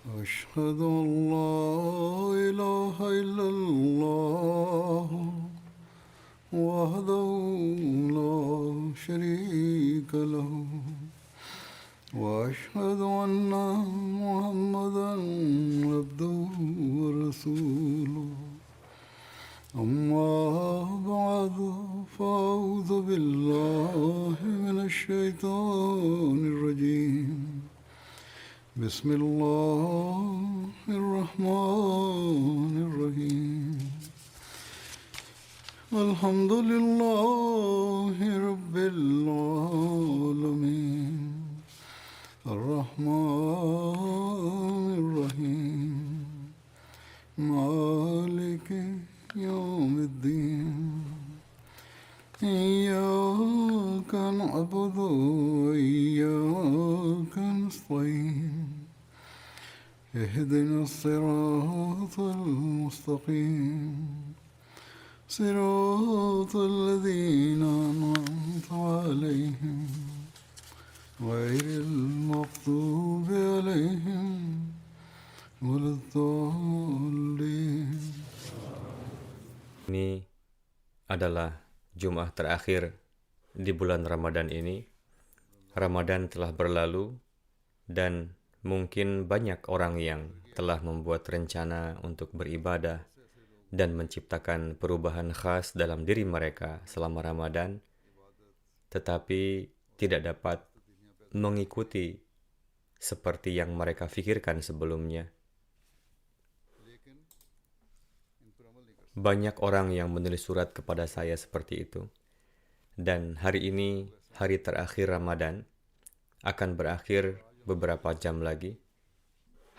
أشهد أن لا إله إلا الله وحده لا شريك له وأشهد أن محمدا عبده ورسوله أما بعد فأعوذ بالله من الشيطان الرجيم بسم الله الرحمن الرحيم الحمد لله رب العالمين الرحمن الرحيم مالك يوم الدين إياك نعبد وإياك نستعين اهدنا الصراط المستقيم صراط الذين أنعمت عليهم غير المغضوب عليهم ولا الضالين. Ini adalah Jumat terakhir di bulan Ramadan ini. Ramadan telah berlalu dan mungkin banyak orang yang telah membuat rencana untuk beribadah dan menciptakan perubahan khas dalam diri mereka selama Ramadan, tetapi tidak dapat mengikuti seperti yang mereka pikirkan sebelumnya. Banyak orang yang menulis surat kepada saya seperti itu. Dan hari ini, hari terakhir Ramadan, akan berakhir beberapa jam lagi.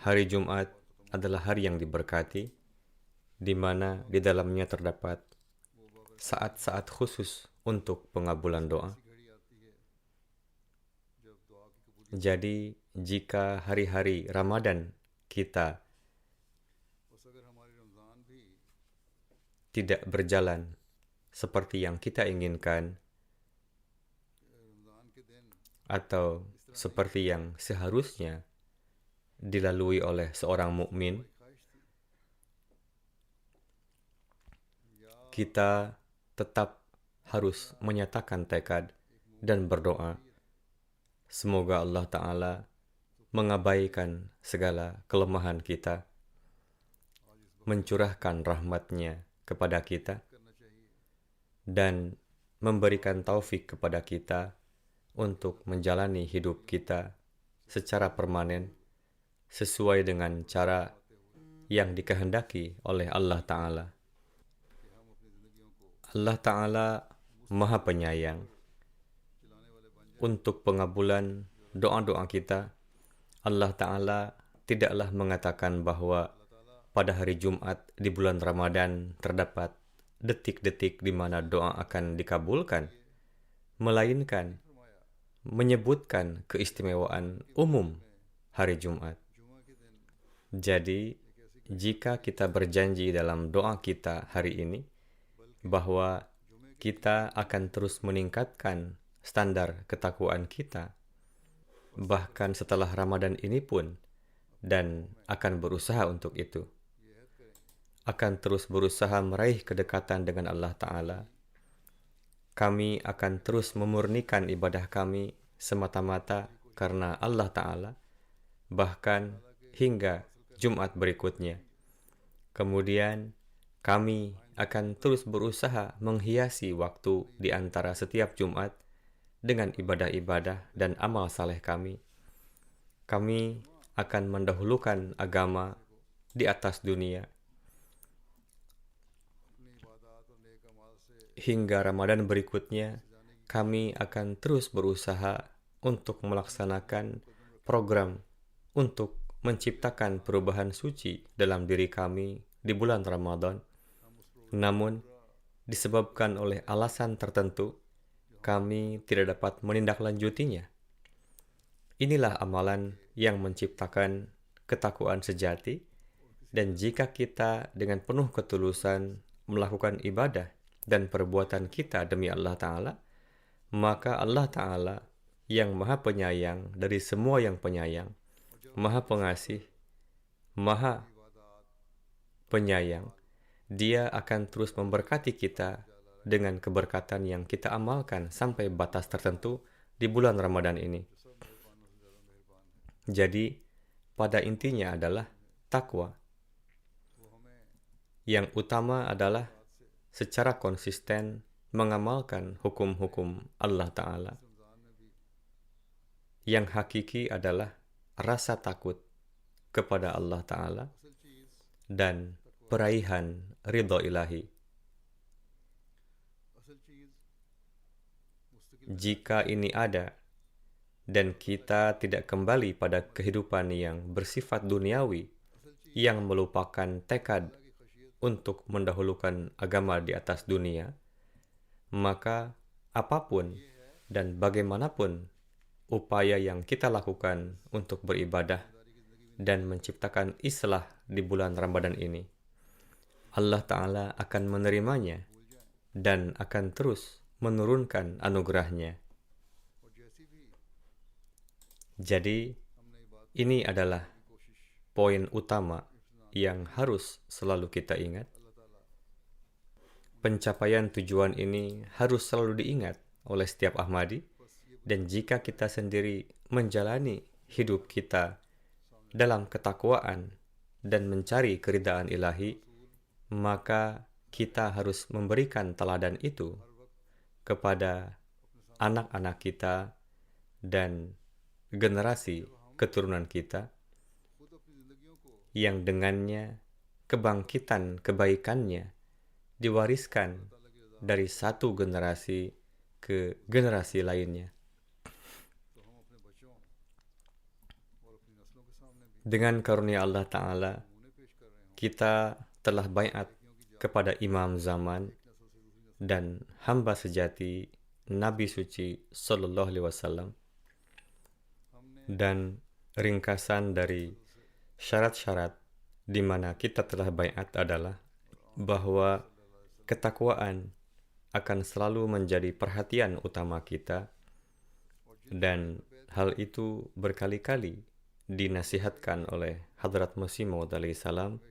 Hari Jumat adalah hari yang diberkati, di mana di dalamnya terdapat saat-saat khusus untuk pengabulan doa. Jadi, jika hari-hari Ramadan kita tidak berjalan seperti yang kita inginkan atau seperti yang seharusnya dilalui oleh seorang mukmin, kita tetap harus menyatakan tekad dan berdoa. Semoga Allah Ta'ala mengabaikan segala kelemahan kita, mencurahkan rahmat-Nya kepada kita, dan memberikan taufik kepada kita untuk menjalani hidup kita secara permanen sesuai dengan cara yang dikehendaki oleh Allah Ta'ala. Allah Ta'ala Maha Penyayang. Untuk pengabulan doa-doa kita, Allah Ta'ala tidaklah mengatakan bahwa pada hari Jumat di bulan Ramadan terdapat detik-detik di mana doa akan dikabulkan, melainkan menyebutkan keistimewaan umum hari Jumat. Jadi, jika kita berjanji dalam doa kita hari ini bahwa kita akan terus meningkatkan standar ketakwaan kita, bahkan setelah Ramadan ini pun, dan akan berusaha untuk itu, akan terus berusaha meraih kedekatan dengan Allah Ta'ala. Kami akan terus memurnikan ibadah kami semata-mata karena Allah Ta'ala, bahkan hingga Jumat berikutnya. Kemudian, kami akan terus berusaha menghiasi waktu di antara setiap Jumat dengan ibadah-ibadah dan amal saleh kami. Kami akan mendahulukan agama di atas dunia. Hingga Ramadan berikutnya, kami akan terus berusaha untuk melaksanakan program untuk menciptakan perubahan suci dalam diri kami di bulan Ramadan. Namun, disebabkan oleh alasan tertentu, kami tidak dapat menindaklanjutinya. Inilah amalan yang menciptakan ketakwaan sejati, dan jika kita dengan penuh ketulusan melakukan ibadah dan perbuatan kita demi Allah Ta'ala, maka Allah Ta'ala yang Maha Penyayang dari semua yang penyayang, Maha Pengasih, Maha Penyayang. Dia akan terus memberkati kita dengan keberkatan yang kita amalkan sampai batas tertentu di bulan Ramadan ini. Jadi, pada intinya adalah takwa. Yang utama adalah secara konsisten mengamalkan hukum-hukum Allah Ta'ala. Yang hakiki adalah rasa takut kepada Allah Ta'ala dan peraihan ridho ilahi. Jika ini ada dan kita tidak kembali pada kehidupan yang bersifat duniawi, yang melupakan tekad untuk mendahulukan agama di atas dunia, maka apapun dan bagaimanapun upaya yang kita lakukan untuk beribadah dan menciptakan islah di bulan Ramadan ini, Allah Ta'ala akan menerimanya dan akan terus menurunkan anugerahnya. Jadi, ini adalah poin utama yang harus selalu kita ingat. Pencapaian tujuan ini harus selalu diingat oleh setiap Ahmadi, dan jika kita sendiri menjalani hidup kita dalam ketakwaan dan mencari keridaan ilahi, maka kita harus memberikan teladan itu kepada anak-anak kita dan generasi keturunan kita, yang dengannya kebangkitan kebaikannya diwariskan dari satu generasi ke generasi lainnya. Dengan karunia Allah Ta'ala, kita telah baiat kepada imam zaman dan hamba sejati Nabi suci Sallallahu Alaihi Wasallam. Dan ringkasan dari syarat-syarat di mana kita telah baiat adalah bahwa ketakwaan akan selalu menjadi perhatian utama kita, dan hal itu berkali-kali dinasihatkan oleh Hadrat Masih Maud alaihi salam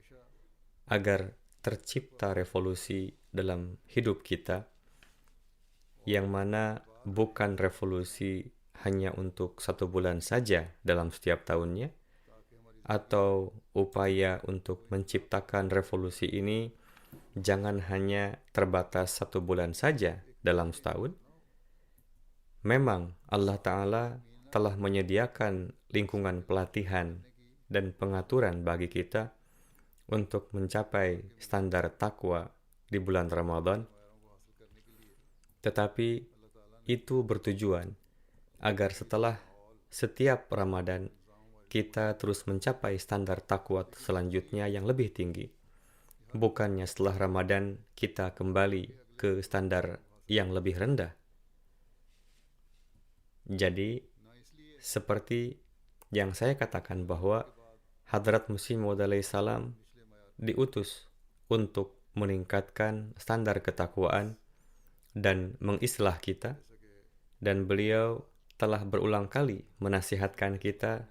agar tercipta revolusi dalam hidup kita, yang mana bukan revolusi hanya untuk 1 bulan saja dalam setiap tahunnya, atau upaya untuk menciptakan revolusi ini jangan hanya terbatas 1 bulan saja dalam setahun. Memang Allah Ta'ala telah menyediakan lingkungan pelatihan dan pengaturan bagi kita untuk mencapai standar takwa di bulan Ramadan. Tetapi itu bertujuan agar setelah setiap Ramadan kita terus mencapai standar takwa selanjutnya yang lebih tinggi. Bukannya setelah Ramadan kita kembali ke standar yang lebih rendah. Jadi, seperti yang saya katakan bahwa Hadrat Masih Maud alaihi salam diutus untuk meningkatkan standar ketakwaan dan mengislah kita, dan beliau telah berulang kali menasihatkan kita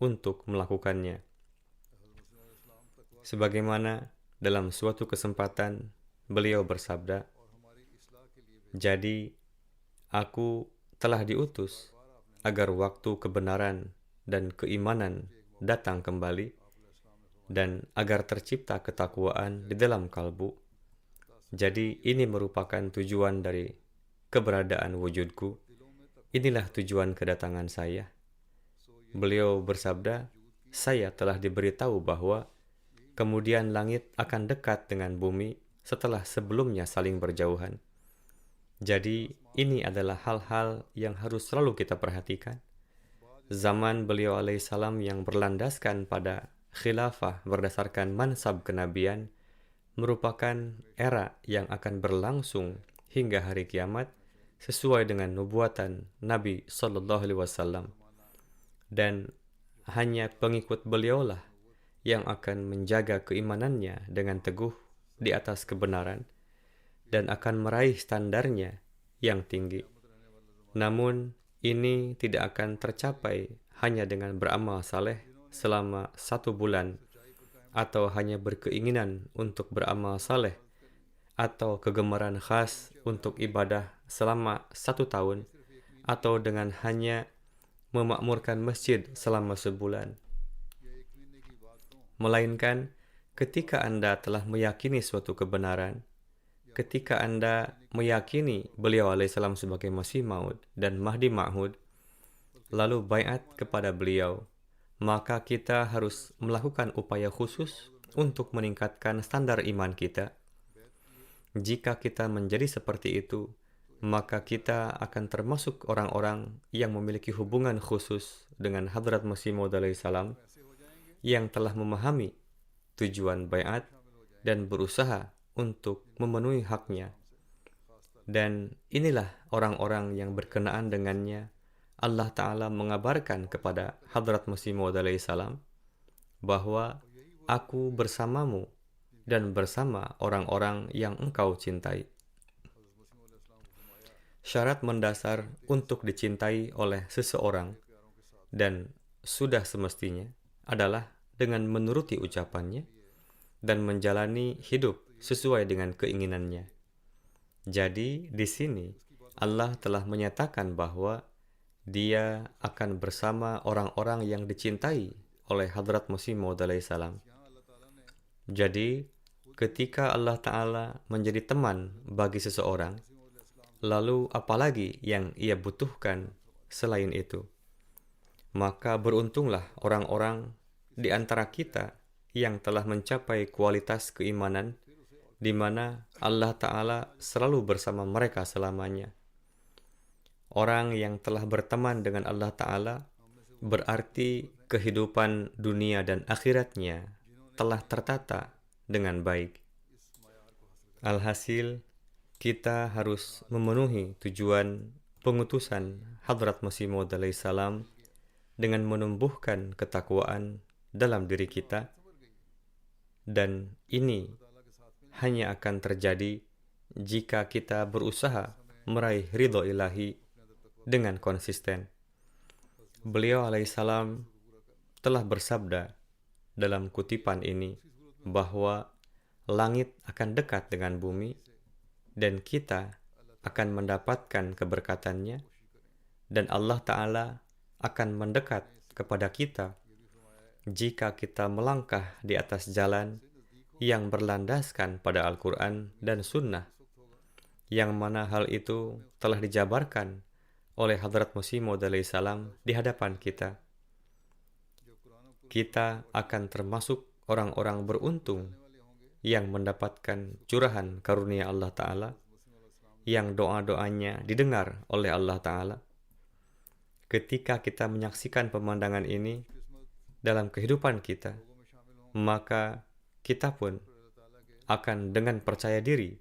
untuk melakukannya. Sebagaimana dalam suatu kesempatan beliau bersabda, "Jadi aku telah diutus agar waktu kebenaran dan keimanan datang kembali, dan agar tercipta ketakwaan di dalam kalbu. Jadi ini merupakan tujuan dari keberadaan wujudku. Inilah tujuan kedatangan saya." Beliau bersabda, "Saya telah diberitahu bahwa kemudian langit akan dekat dengan bumi setelah sebelumnya saling berjauhan." Jadi ini adalah hal-hal yang harus selalu kita perhatikan. Zaman beliau alaihissalam yang berlandaskan pada khilafah berdasarkan mansab kenabian merupakan era yang akan berlangsung hingga hari kiamat sesuai dengan nubuatan Nabi Sallallahu Alaihi Wasallam, dan hanya pengikut beliaulah yang akan menjaga keimanannya dengan teguh di atas kebenaran dan akan meraih standarnya yang tinggi. Namun ini tidak akan tercapai hanya dengan beramal saleh selama 1 bulan atau hanya berkeinginan untuk beramal saleh, atau kegemaran khas untuk ibadah selama 1 tahun, atau dengan hanya memakmurkan masjid selama sebulan. Melainkan ketika Anda telah meyakini suatu kebenaran, ketika Anda meyakini beliau alaihissalam sebagai Masih Maud dan Mahdi Ma'hud, lalu baiat kepada beliau, maka kita harus melakukan upaya khusus untuk meningkatkan standar iman kita. Jika kita menjadi seperti itu, maka kita akan termasuk orang-orang yang memiliki hubungan khusus dengan Hadrat Masih Maud alaihissalam, yang telah memahami tujuan baiat dan berusaha untuk memenuhi haknya. Dan inilah orang-orang yang berkenaan dengannya Allah Ta'ala mengabarkan kepada Hadrat Masih Maud alaihissalam bahwa aku bersamamu dan bersama orang-orang yang engkau cintai. Syarat mendasar untuk dicintai oleh seseorang, dan sudah semestinya, adalah dengan menuruti ucapannya dan menjalani hidup sesuai dengan keinginannya. Jadi di sini Allah telah menyatakan bahwa Dia akan bersama orang-orang yang dicintai oleh Hadrat Masih Maud alaihissalam. Jadi ketika Allah Ta'ala menjadi teman bagi seseorang, lalu apalagi yang ia butuhkan selain itu? Maka beruntunglah orang-orang di antara kita yang telah mencapai kualitas keimanan di mana Allah Ta'ala selalu bersama mereka selamanya. Orang yang telah berteman dengan Allah Ta'ala berarti kehidupan dunia dan akhiratnya telah tertata dengan baik. Alhasil, kita harus memenuhi tujuan pengutusan Hadrat Masih Maud alaihissalam dengan menumbuhkan ketakwaan dalam diri kita, dan ini hanya akan terjadi jika kita berusaha meraih ridho ilahi dengan konsisten. Beliau alaihissalam telah bersabda dalam kutipan ini bahwa langit akan dekat dengan bumi dan kita akan mendapatkan keberkatannya, dan Allah Ta'ala akan mendekat kepada kita jika kita melangkah di atas jalan yang berlandaskan pada Al-Quran dan Sunnah, yang mana hal itu telah dijabarkan oleh Hadrat Masih Maud alaihissalam di hadapan kita. Kita akan termasuk orang-orang beruntung yang mendapatkan curahan karunia Allah Ta'ala, yang doa-doanya didengar oleh Allah Ta'ala. Ketika kita menyaksikan pemandangan ini dalam kehidupan kita, maka kita pun akan dengan percaya diri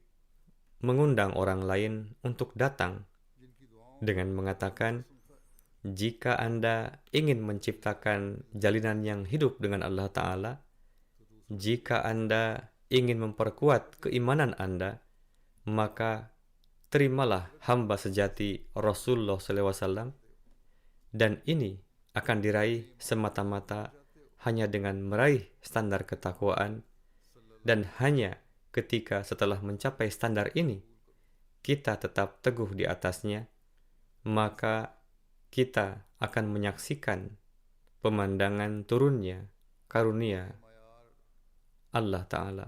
mengundang orang lain untuk datang dengan mengatakan, jika Anda ingin menciptakan jalinan yang hidup dengan Allah Ta'ala, jika Anda ingin memperkuat keimanan Anda, maka terimalah hamba sejati Rasulullah SAW, dan ini akan diraih semata-mata hanya dengan meraih standar ketakwaan, dan hanya ketika setelah mencapai standar ini, kita tetap teguh di atasnya, maka kita akan menyaksikan pemandangan turunnya karunia Allah Ta'ala.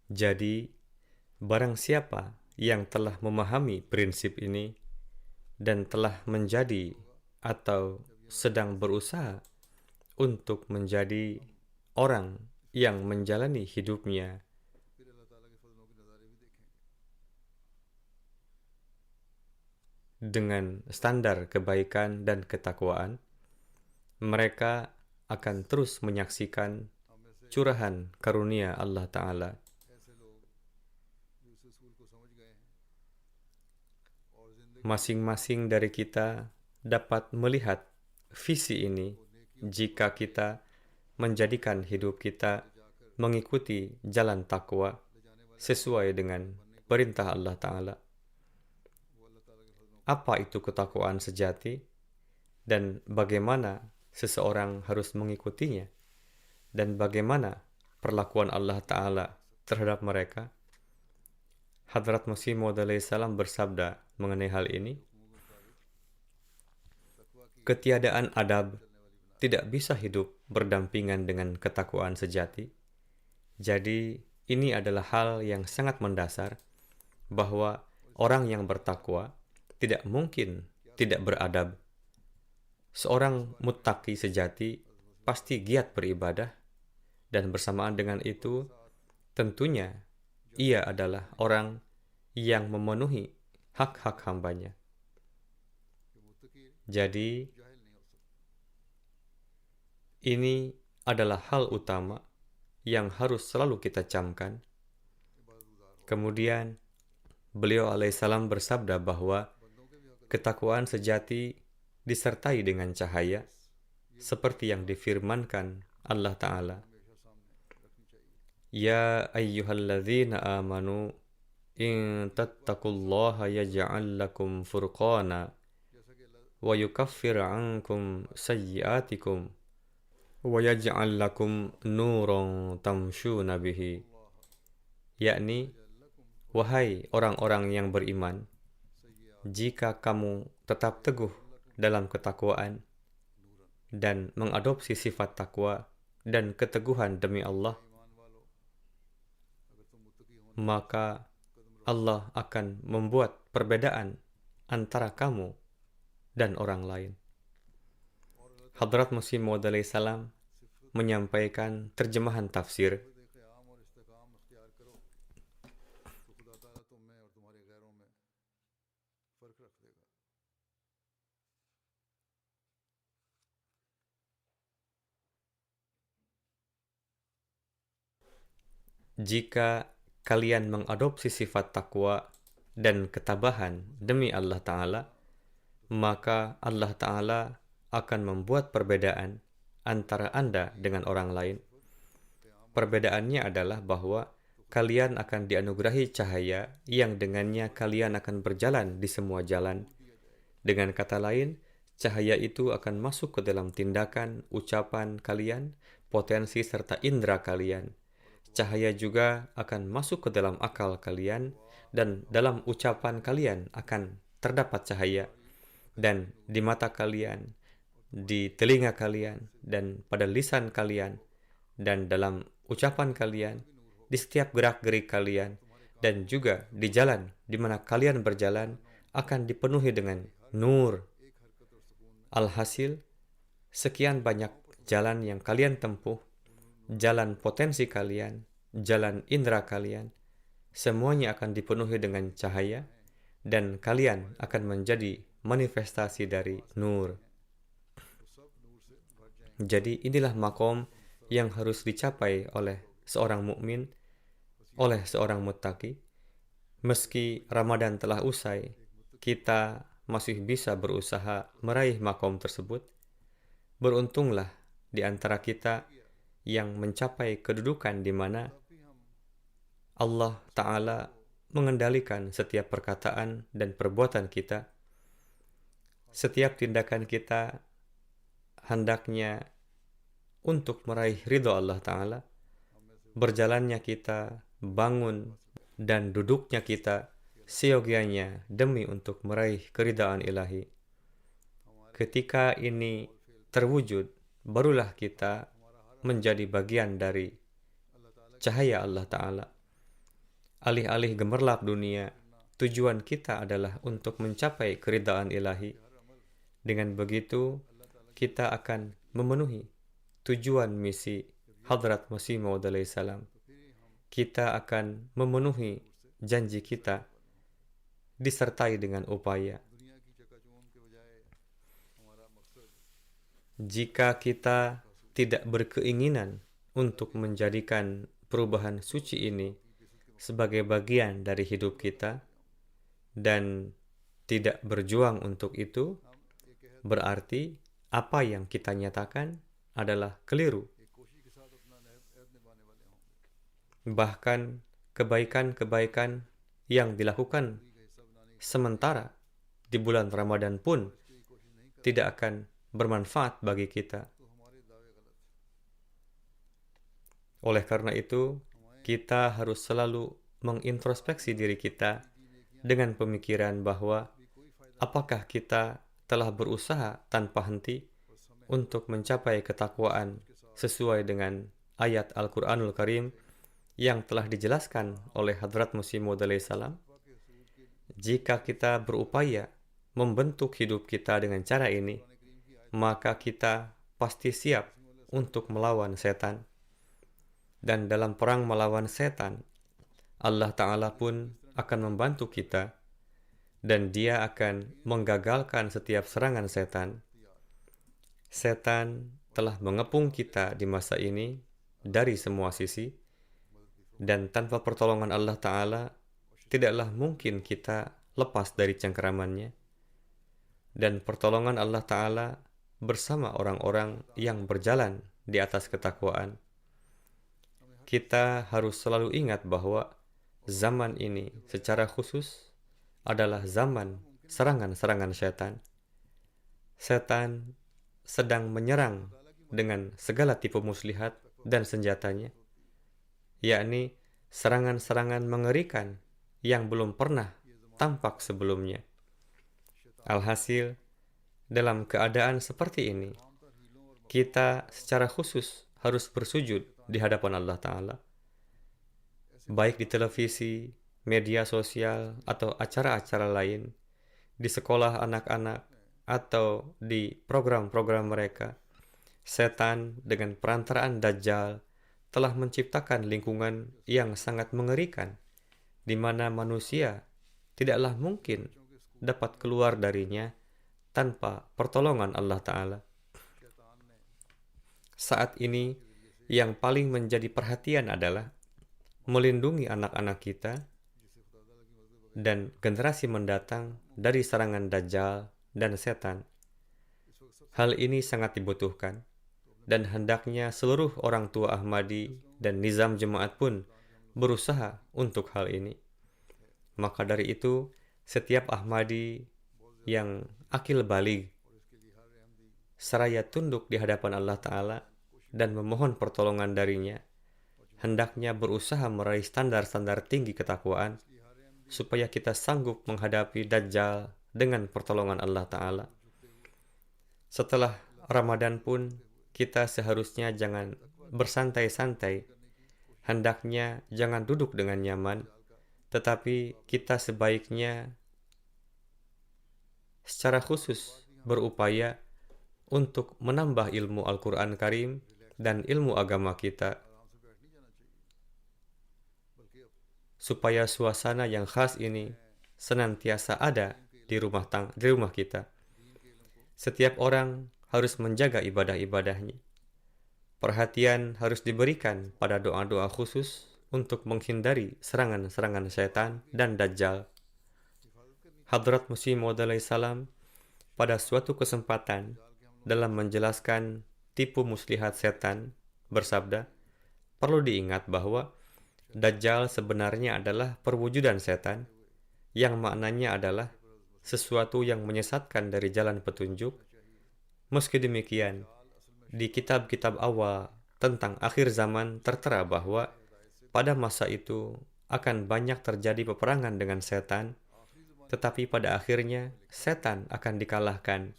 Jadi, barang siapa yang telah memahami prinsip ini dan telah menjadi atau sedang berusaha untuk menjadi orang yang menjalani hidupnya dengan standar kebaikan dan ketakwaan, mereka akan terus menyaksikan curahan karunia Allah Ta'ala. Masing-masing dari kita dapat melihat visi ini jika kita menjadikan hidup kita mengikuti jalan takwa sesuai dengan perintah Allah Ta'ala. Apa itu ketakwaan sejati? dan bagaimana seseorang harus mengikutinya, dan bagaimana perlakuan Allah Ta'ala terhadap mereka. Hadrat Masih Maud alaihissalam bersabda mengenai hal ini, ketiadaan adab tidak bisa hidup berdampingan dengan ketakwaan sejati. Jadi, ini adalah hal yang sangat mendasar bahwa orang yang bertakwa tidak mungkin tidak beradab. Seorang muttaqi sejati pasti giat beribadah, dan bersamaan dengan itu, tentunya ia adalah orang yang memenuhi hak-hak hambanya. Jadi, ini adalah hal utama yang harus selalu kita camkan. Kemudian, beliau alaihissalam bersabda bahwa ketakwaan sejati disertai dengan cahaya, seperti yang difirmankan Allah Ta'ala. Ya ayyuhalladzina amanu in tattaqullaha yaj'al lakum furqana wa yukaffir ankum sayyiatikum wa yaj'al lakum nuran tamshuna bihi. Yakni, wahai orang-orang yang beriman, jika kamu tetap teguh dalam ketakwaan dan mengadopsi sifat takwa dan keteguhan demi Allah, maka Allah akan membuat perbedaan antara kamu dan orang lain. Hadrat Masih Maud alaihissalam menyampaikan terjemahan tafsir. Jika kalian mengadopsi sifat takwa dan ketabahan demi Allah Ta'ala, maka Allah Ta'ala akan membuat perbedaan antara Anda dengan orang lain. Perbedaannya adalah bahwa kalian akan dianugerahi cahaya yang dengannya kalian akan berjalan di semua jalan. Dengan kata lain, cahaya itu akan masuk ke dalam tindakan, ucapan kalian, potensi serta indera kalian. Cahaya juga akan masuk ke dalam akal kalian, dan dalam ucapan kalian akan terdapat cahaya, dan di mata kalian, di telinga kalian, dan pada lisan kalian, dan dalam ucapan kalian, di setiap gerak-gerik kalian, dan juga di jalan di mana kalian berjalan akan dipenuhi dengan nur. Alhasil, sekian banyak jalan yang kalian tempuh, jalan potensi kalian, jalan indera kalian, semuanya akan dipenuhi dengan cahaya, dan kalian akan menjadi manifestasi dari nur. Jadi inilah makom yang harus dicapai oleh seorang mukmin, oleh seorang muttaqi. Meski Ramadan telah usai, kita masih bisa berusaha meraih makom tersebut. Beruntunglah di antara kita yang mencapai kedudukan di mana Allah Ta'ala mengendalikan setiap perkataan dan perbuatan kita. Setiap tindakan kita hendaknya untuk meraih ridho Allah Ta'ala. Berjalannya kita, bangun, dan duduknya kita seyogianya demi untuk meraih keridhaan ilahi. Ketika ini terwujud, barulah kita menjadi bagian dari cahaya Allah Ta'ala. Alih-alih gemerlap dunia, tujuan kita adalah untuk mencapai keridhaan ilahi. Dengan begitu, kita akan memenuhi tujuan misi Hadrat Masih Maud alaihissalam. Kita akan memenuhi janji kita disertai dengan upaya. Jika kita tidak berkeinginan untuk menjadikan perubahan suci ini sebagai bagian dari hidup kita dan tidak berjuang untuk itu, berarti apa yang kita nyatakan adalah keliru. Bahkan kebaikan-kebaikan yang dilakukan sementara di bulan Ramadan pun tidak akan bermanfaat bagi kita. Oleh karena itu, kita harus selalu mengintrospeksi diri kita dengan pemikiran bahwa apakah kita telah berusaha tanpa henti untuk mencapai ketakwaan sesuai dengan ayat Al-Quranul Karim yang telah dijelaskan oleh Hadrat Masih Maud salam. Jika kita berupaya membentuk hidup kita dengan cara ini, maka kita pasti siap untuk melawan setan. Dan dalam perang melawan setan, Allah Ta'ala pun akan membantu kita dan Dia akan menggagalkan setiap serangan setan. Setan telah mengepung kita di masa ini dari semua sisi, dan tanpa pertolongan Allah Ta'ala tidaklah mungkin kita lepas dari cengkeramannya. Dan pertolongan Allah Ta'ala bersama orang-orang yang berjalan di atas ketakwaan. Kita harus selalu ingat bahwa zaman ini secara khusus adalah zaman serangan-serangan setan. Setan sedang menyerang dengan segala tipe muslihat dan senjatanya, yakni serangan-serangan mengerikan yang belum pernah tampak sebelumnya. Alhasil, dalam keadaan seperti ini, kita secara khusus harus bersujud di hadapan Allah Ta'ala, baik di televisi, media sosial, atau acara-acara lain, di sekolah anak-anak, atau di program-program mereka. Setan dengan perantaraan Dajjal telah menciptakan lingkungan yang sangat mengerikan, di mana manusia tidaklah mungkin dapat keluar darinya tanpa pertolongan Allah Ta'ala. Saat ini, yang paling menjadi perhatian adalah melindungi anak-anak kita dan generasi mendatang dari serangan Dajjal dan setan. Hal ini sangat dibutuhkan, dan hendaknya seluruh orang tua Ahmadi dan nizam jemaat pun berusaha untuk hal ini. Maka dari itu, setiap Ahmadi yang akil baligh seraya tunduk di hadapan Allah Ta'ala dan memohon pertolongan darinya, hendaknya berusaha meraih standar-standar tinggi ketakwaan supaya kita sanggup menghadapi Dajjal dengan pertolongan Allah Ta'ala. Setelah Ramadan pun, kita seharusnya jangan bersantai-santai. Hendaknya jangan duduk dengan nyaman, tetapi kita sebaiknya secara khusus berupaya untuk menambah ilmu Al-Quran Karim dan ilmu agama kita, supaya suasana yang khas ini senantiasa ada di rumah kita. Setiap orang harus menjaga ibadah-ibadahnya. Perhatian harus diberikan pada doa-doa khusus untuk menghindari serangan-serangan setan dan Dajjal. Hadrat Masih Maud salam pada suatu kesempatan dalam menjelaskan tipu muslihat setan bersabda, perlu diingat bahwa Dajjal sebenarnya adalah perwujudan setan, yang maknanya adalah sesuatu yang menyesatkan dari jalan petunjuk. Meski demikian, di kitab-kitab awal tentang akhir zaman tertera bahwa pada masa itu akan banyak terjadi peperangan dengan setan, tetapi pada akhirnya setan akan dikalahkan.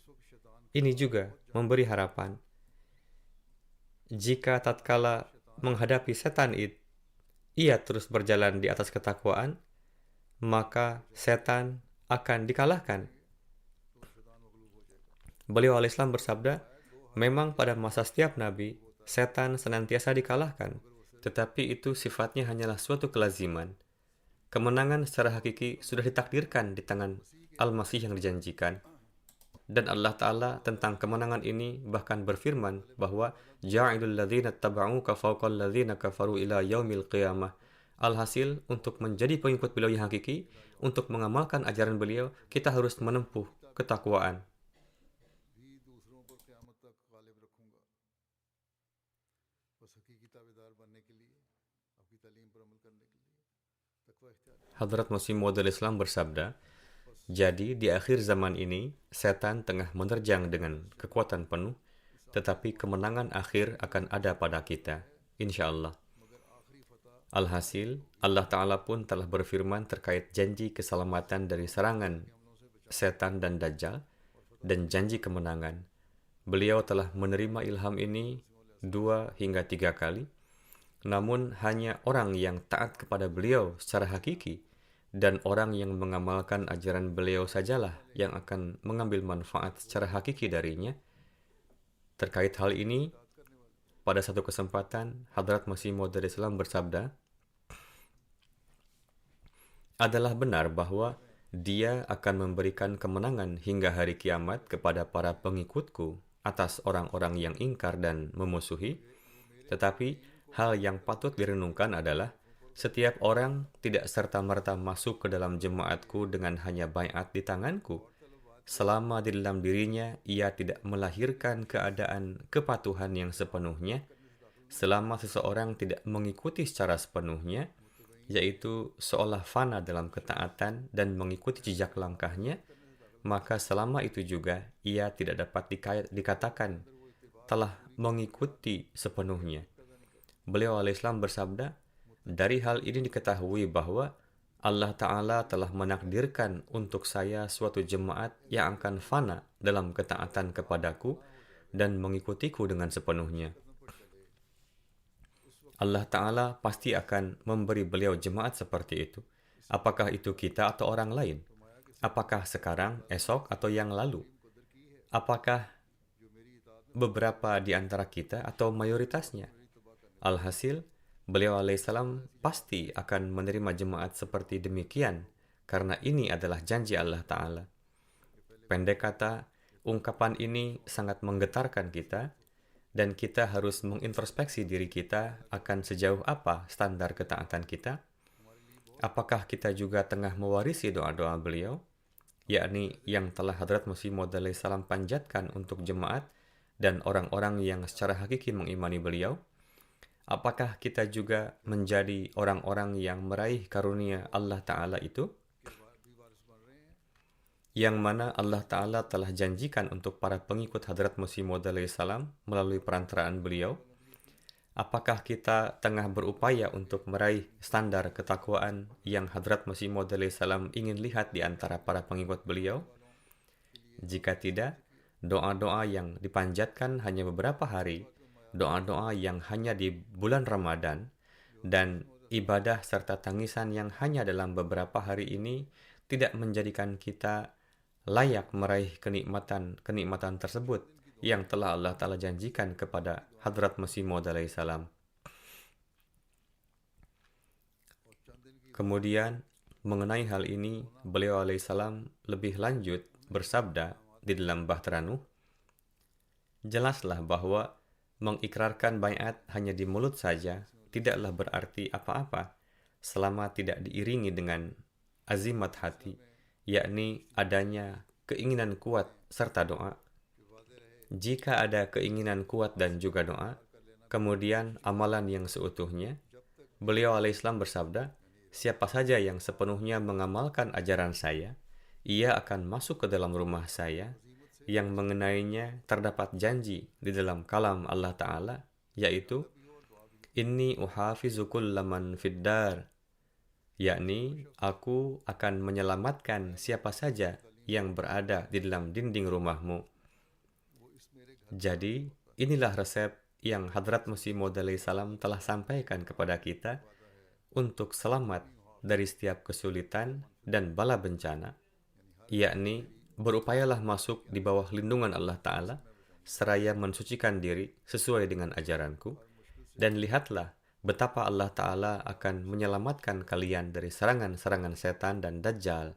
Ini juga memberi harapan. Jika tatkala menghadapi setan ia terus berjalan di atas ketakwaan, maka setan akan dikalahkan. Beliau alaihissalam bersabda, memang pada masa setiap nabi, setan senantiasa dikalahkan, tetapi itu sifatnya hanyalah suatu kelaziman. Kemenangan secara hakiki sudah ditakdirkan di tangan Al-Masih yang dijanjikan. Dan Allah Ta'ala tentang kemenangan ini bahkan berfirman bahwa Ja'ilul ladzina taba'uka fawqal ladzina kafaru ila yaumil qiyamah. Alhasil, untuk menjadi pengikut beliau yang hakiki, untuk mengamalkan ajaran beliau, kita harus menempuh ketakwaan. Hadrat Masih Maud bersabda, Jadi di akhir zaman ini, setan tengah menerjang dengan kekuatan penuh, tetapi kemenangan akhir akan ada pada kita, insya Allah. Alhasil, Allah Ta'ala pun telah berfirman terkait janji keselamatan dari serangan setan dan Dajjal, dan janji kemenangan. Beliau telah menerima ilham ini 2 hingga 3 kali, namun hanya orang yang taat kepada beliau secara hakiki dan orang yang mengamalkan ajaran beliau sajalah yang akan mengambil manfaat secara hakiki darinya. Terkait hal ini, pada satu kesempatan, Hadrat Masih Maud Islam bersabda, adalah benar bahwa dia akan memberikan kemenangan hingga hari kiamat kepada para pengikutku atas orang-orang yang ingkar dan memusuhi. Tetapi hal yang patut direnungkan adalah setiap orang tidak serta-merta masuk ke dalam jemaatku dengan hanya baiat di tanganku, selama di dalam dirinya ia tidak melahirkan keadaan kepatuhan yang sepenuhnya, selama seseorang tidak mengikuti secara sepenuhnya, yaitu seolah fana dalam ketaatan dan mengikuti jejak langkahnya, maka selama itu juga ia tidak dapat dikatakan telah mengikuti sepenuhnya. Beliau alaihissalam bersabda, dari hal ini diketahui bahwa Allah Ta'ala telah menakdirkan untuk saya suatu jemaat yang akan fana dalam ketaatan kepadaku dan mengikutiku dengan sepenuhnya. Allah Ta'ala pasti akan memberi beliau jemaat seperti itu. Apakah itu kita atau orang lain? Apakah sekarang, esok, atau yang lalu? Apakah beberapa di antara kita atau mayoritasnya? Alhasil, beliau alaihissalam pasti akan menerima jemaat seperti demikian, karena ini adalah janji Allah Ta'ala. Pendek kata, ungkapan ini sangat menggetarkan kita, dan kita harus mengintrospeksi diri kita akan sejauh apa standar ketaatan kita. Apakah kita juga tengah mewarisi doa-doa beliau, yakni yang telah Hadrat Masih Maud salam panjatkan untuk jemaat dan orang-orang yang secara hakiki mengimani beliau? Apakah kita juga menjadi orang-orang yang meraih karunia Allah Ta'ala itu? Yang mana Allah Ta'ala telah janjikan untuk para pengikut Hadrat Masih Maud salam melalui perantaraan beliau. Apakah kita tengah berupaya untuk meraih standar ketakwaan yang Hadrat Masih Maud salam ingin lihat di antara para pengikut beliau? Jika tidak, doa-doa yang dipanjatkan hanya beberapa hari, doa-doa yang hanya di bulan Ramadan, dan ibadah serta tangisan yang hanya dalam beberapa hari ini tidak menjadikan kita layak meraih kenikmatan tersebut yang telah Allah Ta'ala janjikan kepada Hadrat Masih Maud salam. Kemudian, mengenai hal ini, beliau alaihissalam lebih lanjut bersabda di dalam Bahtera Nuh, jelaslah bahwa mengikrarkan baiat hanya di mulut saja tidaklah berarti apa-apa selama tidak diiringi dengan azimat hati, yakni adanya keinginan kuat serta doa. Jika ada keinginan kuat dan juga doa, kemudian amalan yang seutuhnya, beliau alaihissalam bersabda, siapa saja yang sepenuhnya mengamalkan ajaran saya, ia akan masuk ke dalam rumah saya, yang mengenainya terdapat janji di dalam kalam Allah Ta'ala, yaitu, Inni uhafizu kullaman fiddar, yakni, aku akan menyelamatkan siapa saja yang berada di dalam dinding rumahmu. Jadi, inilah resep yang Hadrat Masih Maud salam telah sampaikan kepada kita untuk selamat dari setiap kesulitan dan bala bencana, yakni berupayalah masuk di bawah lindungan Allah Ta'ala seraya mensucikan diri sesuai dengan ajaranku, dan lihatlah betapa Allah Ta'ala akan menyelamatkan kalian dari serangan-serangan setan dan Dajjal.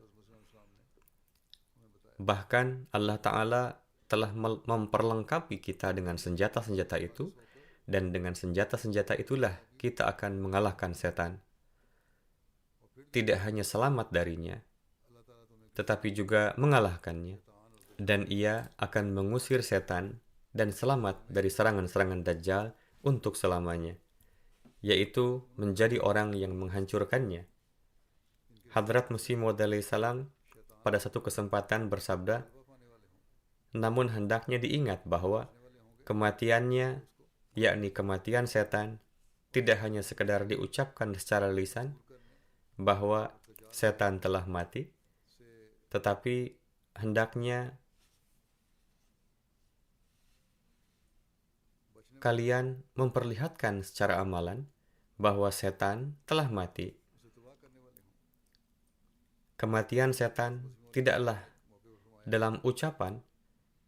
Bahkan Allah Ta'ala telah memperlengkapi kita dengan senjata-senjata itu, dan dengan senjata-senjata itulah kita akan mengalahkan setan. Tidak hanya selamat darinya, tetapi juga mengalahkannya. Dan ia akan mengusir setan dan selamat dari serangan-serangan Dajjal untuk selamanya, yaitu menjadi orang yang menghancurkannya. Hadrat Masih Maud salam pada satu kesempatan bersabda, namun hendaknya diingat bahwa kematiannya, yakni kematian setan, tidak hanya sekedar diucapkan secara lisan bahwa setan telah mati, tetapi hendaknya kalian memperlihatkan secara amalan bahwa setan telah mati. Kematian setan tidaklah dalam ucapan,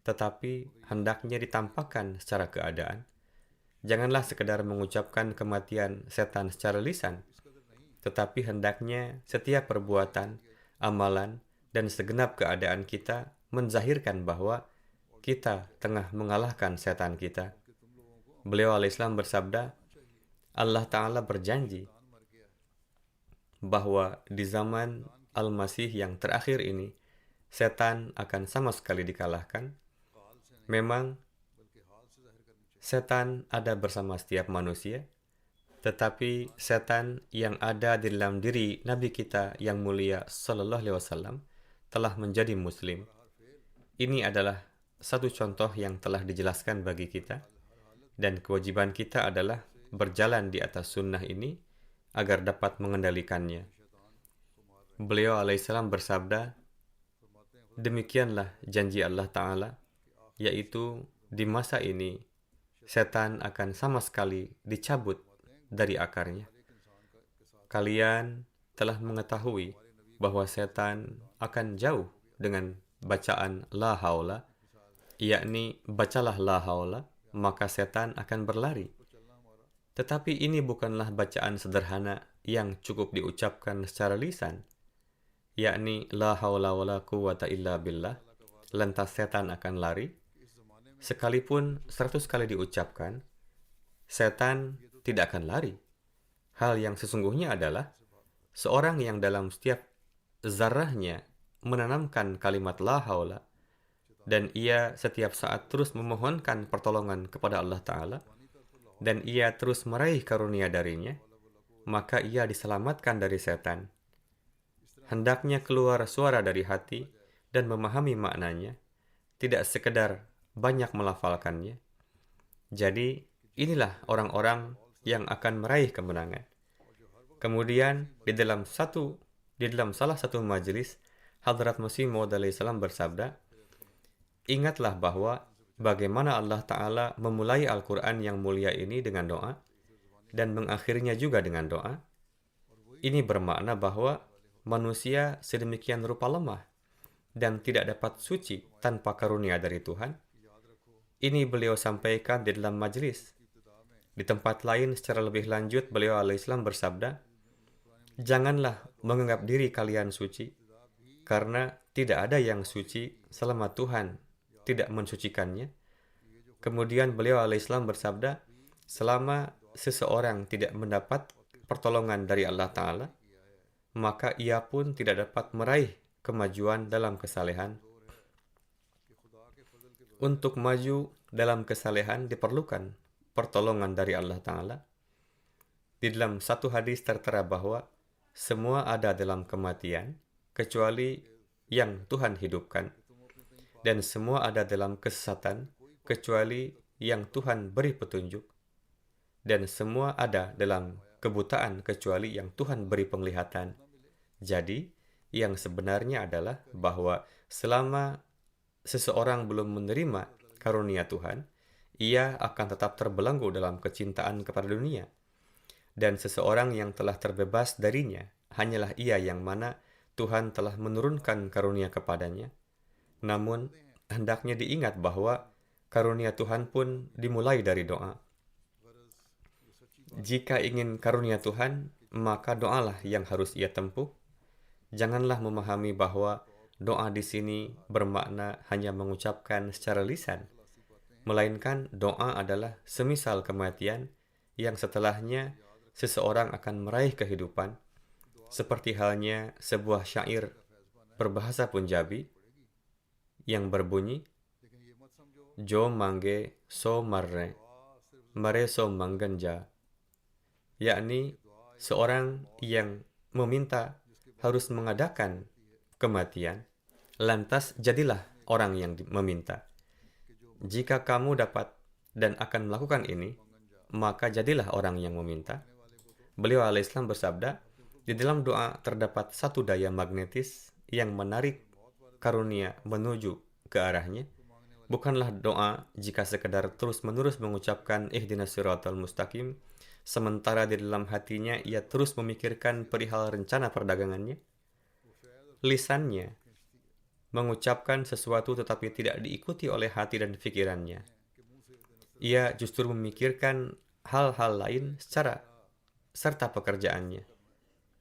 tetapi hendaknya ditampakkan secara keadaan. Janganlah sekedar mengucapkan kematian setan secara lisan, tetapi hendaknya setiap perbuatan, amalan, dan segenap keadaan kita menzahirkan bahwa kita tengah mengalahkan setan kita. Beliau alaihissalam bersabda, Allah Ta'ala berjanji bahwa di zaman Al-Masih yang terakhir ini, setan akan sama sekali dikalahkan. Memang, setan ada bersama setiap manusia, tetapi setan yang ada di dalam diri Nabi kita yang mulia Sallallahu Alaihi Wasallam telah menjadi Muslim. Ini adalah satu contoh yang telah dijelaskan bagi kita, dan kewajiban kita adalah berjalan di atas sunnah ini agar dapat mengendalikannya. Beliau alaihissalam bersabda, demikianlah janji Allah Ta'ala, yaitu di masa ini setan akan sama sekali dicabut dari akarnya. Kalian telah mengetahui bahwa setan akan jauh dengan bacaan la haula, yakni bacalah la haula, maka setan akan berlari. Tetapi ini bukanlah bacaan sederhana yang cukup diucapkan secara lisan, yakni la haula wala quwwata illa billah, lantas setan akan lari. Sekalipun 100 kali diucapkan, setan tidak akan lari. Hal yang sesungguhnya adalah seorang yang dalam setiap zarahnya menanamkan kalimat la haula, dan ia setiap saat terus memohonkan pertolongan kepada Allah Ta'ala, dan ia terus meraih karunia darinya, maka ia diselamatkan dari setan. Hendaknya keluar suara dari hati dan memahami maknanya, tidak sekedar banyak melafalkannya. Jadi, inilah orang-orang yang akan meraih kemenangan. Kemudian, di dalam salah satu majelis, Hadrat Masih Maud alaihissalam bersabda, ingatlah bahwa bagaimana Allah Ta'ala memulai Al-Quran yang mulia ini dengan doa, dan mengakhirinya juga dengan doa. Ini bermakna bahwa manusia sedemikian rupa lemah, dan tidak dapat suci tanpa karunia dari Tuhan. Ini beliau sampaikan di dalam majlis. Di tempat lain secara lebih lanjut, beliau alaihissalam bersabda, janganlah menganggap diri kalian suci, karena tidak ada yang suci selama Tuhan tidak mensucikannya. Kemudian beliau alaihissalam bersabda, selama seseorang tidak mendapat pertolongan dari Allah Ta'ala, maka ia pun tidak dapat meraih kemajuan dalam kesalehan. Untuk maju dalam kesalehan diperlukan pertolongan dari Allah Ta'ala. Di dalam satu hadis tertera bahwa semua ada dalam kematian, kecuali yang Tuhan hidupkan, dan semua ada dalam kesesatan, kecuali yang Tuhan beri petunjuk, dan semua ada dalam kebutaan, kecuali yang Tuhan beri penglihatan. Jadi, yang sebenarnya adalah bahwa selama seseorang belum menerima karunia Tuhan, ia akan tetap terbelenggu dalam kecintaan kepada dunia. Dan seseorang yang telah terbebas darinya, hanyalah ia yang mana Tuhan telah menurunkan karunia kepadanya. Namun, hendaknya diingat bahwa karunia Tuhan pun dimulai dari doa. Jika ingin karunia Tuhan, maka doalah yang harus ia tempuh. Janganlah memahami bahwa doa di sini bermakna hanya mengucapkan secara lisan, melainkan doa adalah semisal kematian yang setelahnya seseorang akan meraih kehidupan, seperti halnya sebuah syair berbahasa Punjabi yang berbunyi, Jo mange so marre, mare so manganja, yakni seorang yang meminta harus mengadakan kematian, lantas jadilah orang yang meminta. Jika kamu dapat dan akan melakukan ini, maka jadilah orang yang meminta. Beliau alaihissalam bersabda, di dalam doa terdapat satu daya magnetis yang menarik karunia menuju ke arahnya. Bukanlah doa jika sekedar terus-menerus mengucapkan ihdinas siratal mustaqim, sementara di dalam hatinya ia terus memikirkan perihal rencana perdagangannya. Lisannya mengucapkan sesuatu tetapi tidak diikuti oleh hati dan pikirannya. Ia justru memikirkan hal-hal lain serta pekerjaannya.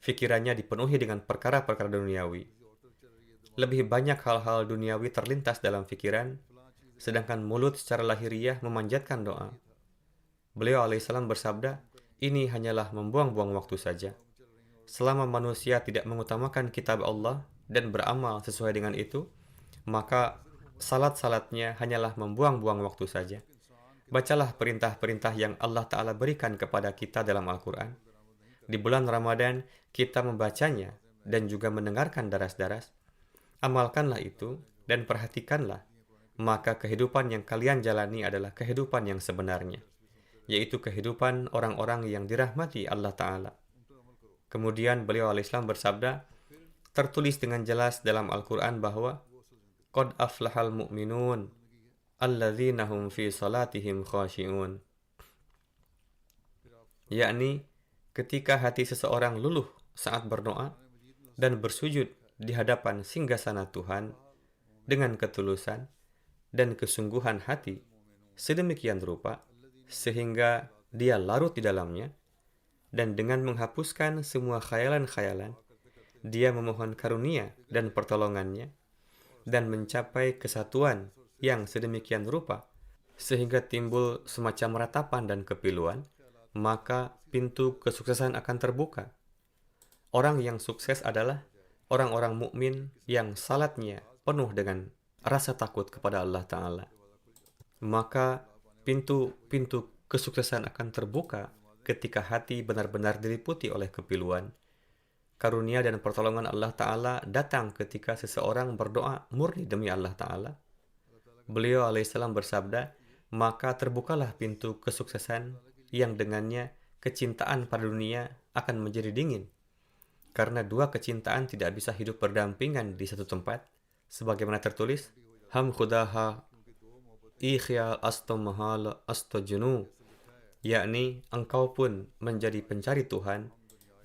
Pikirannya dipenuhi dengan perkara-perkara duniawi. Lebih banyak hal-hal duniawi terlintas dalam pikiran, sedangkan mulut secara lahiriah memanjatkan doa. Beliau alaihissalam bersabda, ini hanyalah membuang-buang waktu saja. Selama manusia tidak mengutamakan kitab Allah dan beramal sesuai dengan itu, maka salat-salatnya hanyalah membuang-buang waktu saja. Bacalah perintah-perintah yang Allah Ta'ala berikan kepada kita dalam Al-Quran. Di bulan Ramadan, kita membacanya dan juga mendengarkan daras-daras. Amalkanlah itu dan perhatikanlah, maka kehidupan yang kalian jalani adalah kehidupan yang sebenarnya, yaitu kehidupan orang-orang yang dirahmati Allah Ta'ala. Kemudian beliau alaihissalam bersabda, tertulis dengan jelas dalam Al-Quran bahwa Qad aflahal mu'minun alladzina hum fi salatihim khashi'un. Yakni ketika hati seseorang luluh saat berdoa dan bersujud di hadapan singgasana Tuhan dengan ketulusan dan kesungguhan hati sedemikian rupa sehingga dia larut di dalamnya, dan dengan menghapuskan semua khayalan-khayalan, dia memohon karunia dan pertolongannya, dan mencapai kesatuan yang sedemikian rupa, sehingga timbul semacam ratapan dan kepiluan, maka pintu kesuksesan akan terbuka. Orang yang sukses adalah orang-orang mukmin yang salatnya penuh dengan rasa takut kepada Allah Ta'ala. Maka pintu-pintu kesuksesan akan terbuka ketika hati benar-benar diliputi oleh kepiluan. Karunia dan pertolongan Allah Ta'ala datang ketika seseorang berdoa murni demi Allah Ta'ala. Beliau alaihissalam bersabda, maka terbukalah pintu kesuksesan yang dengannya kecintaan pada dunia akan menjadi dingin. Karena dua kecintaan tidak bisa hidup berdampingan di satu tempat. Sebagaimana tertulis, Ham khudaha ikhya asto mahal asto junu. Yakni engkau pun menjadi pencari Tuhan,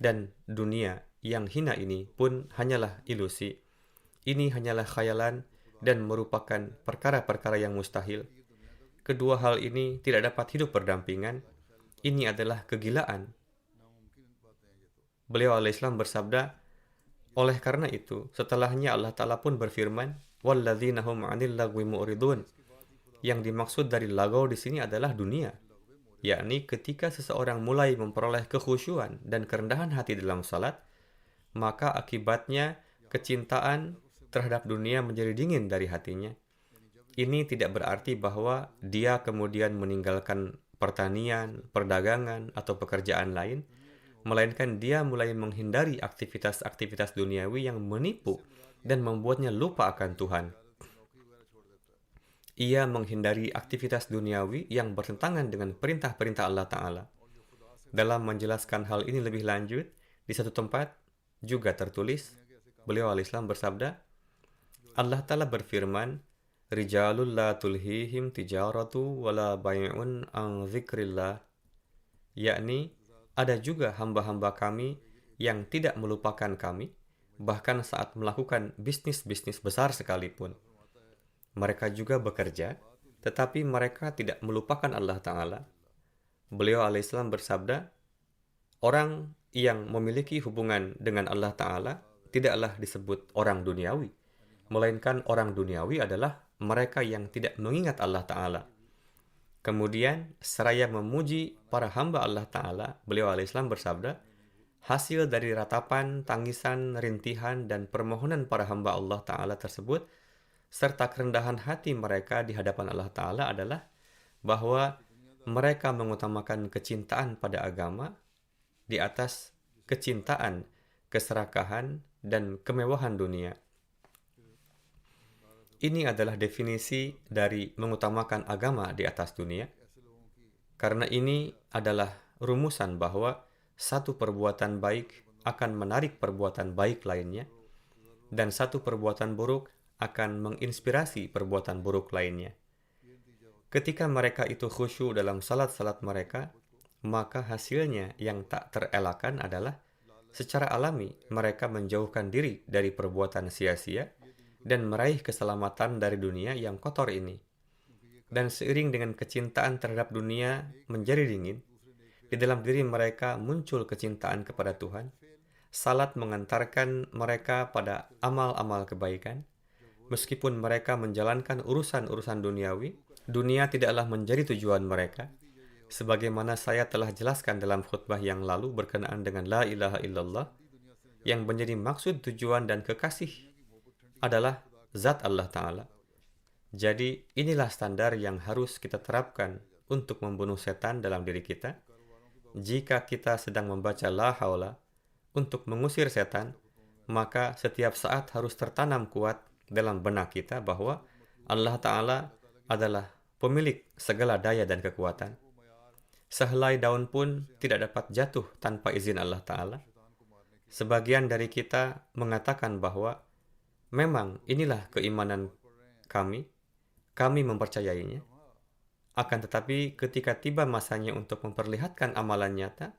dan dunia yang hina ini pun hanyalah ilusi. Ini hanyalah khayalan dan merupakan perkara-perkara yang mustahil. Kedua hal ini tidak dapat hidup berdampingan. Ini adalah kegilaan. Beliau alaihissalam bersabda, oleh karena itu, setelahnya Allah Ta'ala pun berfirman, وَالَّذِينَ هُمْ عَنِ اللَّغْوِ مُعْرِضُونَ. Yang dimaksud dari lagau di sini adalah dunia. Yakni ketika seseorang mulai memperoleh kekhusyuan dan kerendahan hati dalam salat, maka akibatnya kecintaan terhadap dunia menjadi dingin dari hatinya. Ini tidak berarti bahwa dia kemudian meninggalkan pertanian, perdagangan, atau pekerjaan lain, melainkan dia mulai menghindari aktivitas-aktivitas duniawi yang menipu dan membuatnya lupa akan Tuhan. Ia menghindari aktivitas duniawi yang bertentangan dengan perintah-perintah Allah Ta'ala. Dalam menjelaskan hal ini lebih lanjut, di satu tempat juga tertulis, beliau alaihissalam bersabda, Allah Ta'ala berfirman, Rijalul la tulhihim tijaratu wala bay'un an zikrillah. Yakni, ada juga hamba-hamba kami yang tidak melupakan kami, bahkan saat melakukan bisnis-bisnis besar sekalipun. Mereka juga bekerja, tetapi mereka tidak melupakan Allah Ta'ala. Beliau alaihissalam bersabda, orang yang memiliki hubungan dengan Allah Ta'ala tidaklah disebut orang duniawi, melainkan orang duniawi adalah mereka yang tidak mengingat Allah Ta'ala. Kemudian, seraya memuji para hamba Allah Ta'ala, beliau alaihissalam bersabda, hasil dari ratapan, tangisan, rintihan, dan permohonan para hamba Allah Ta'ala tersebut, serta kerendahan hati mereka di hadapan Allah Ta'ala adalah bahwa mereka mengutamakan kecintaan pada agama di atas kecintaan, keserakahan, dan kemewahan dunia. Ini adalah definisi dari mengutamakan agama di atas dunia, karena ini adalah rumusan bahwa satu perbuatan baik akan menarik perbuatan baik lainnya, dan satu perbuatan buruk akan menginspirasi perbuatan buruk lainnya. Ketika mereka itu khusyuk dalam salat-salat mereka, maka hasilnya yang tak terelakkan adalah secara alami mereka menjauhkan diri dari perbuatan sia-sia dan meraih keselamatan dari dunia yang kotor ini. Dan seiring dengan kecintaan terhadap dunia menjadi dingin, di dalam diri mereka muncul kecintaan kepada Tuhan. Salat mengantarkan mereka pada amal-amal kebaikan. Meskipun mereka menjalankan urusan-urusan duniawi, dunia tidaklah menjadi tujuan mereka. Sebagaimana saya telah jelaskan dalam khutbah yang lalu berkenaan dengan La ilaha illallah, yang menjadi maksud, tujuan, dan kekasih adalah zat Allah Ta'ala. Jadi inilah standar yang harus kita terapkan untuk membunuh setan dalam diri kita. Jika kita sedang membaca La Haula untuk mengusir setan, maka setiap saat harus tertanam kuat dalam benak kita bahwa Allah Ta'ala adalah pemilik segala daya dan kekuatan. Sehelai daun pun tidak dapat jatuh tanpa izin Allah Ta'ala. Sebagian dari kita mengatakan bahwa memang inilah keimanan kami mempercayainya. Akan tetapi ketika tiba masanya untuk memperlihatkan amalan nyata,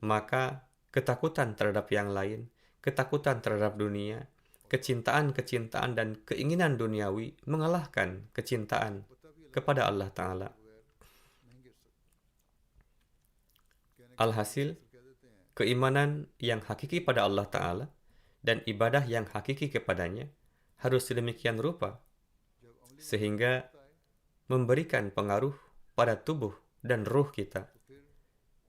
maka ketakutan terhadap yang lain, ketakutan terhadap dunia, kecintaan dan keinginan duniawi mengalahkan kecintaan kepada Allah Ta'ala. Alhasil, keimanan yang hakiki pada Allah Ta'ala dan ibadah yang hakiki kepadanya harus sedemikian rupa, sehingga memberikan pengaruh pada tubuh dan ruh kita.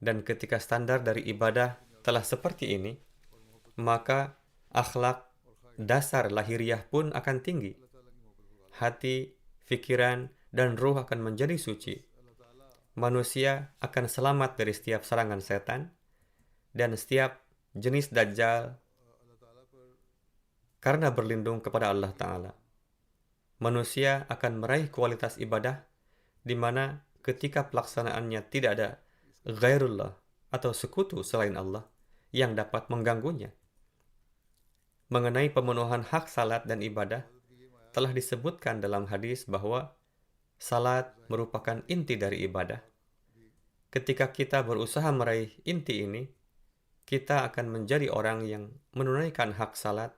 Dan ketika standar dari ibadah telah seperti ini, maka akhlak dasar lahiriah pun akan tinggi. Hati, pikiran, dan ruh akan menjadi suci. Manusia akan selamat dari setiap serangan setan dan setiap jenis dajjal karena berlindung kepada Allah Ta'ala. Manusia akan meraih kualitas ibadah di mana ketika pelaksanaannya tidak ada ghairullah atau sekutu selain Allah yang dapat mengganggunya. Mengenai pemenuhan hak salat dan ibadah, telah disebutkan dalam hadis bahwa salat merupakan inti dari ibadah. Ketika kita berusaha meraih inti ini, kita akan menjadi orang yang menunaikan hak salat,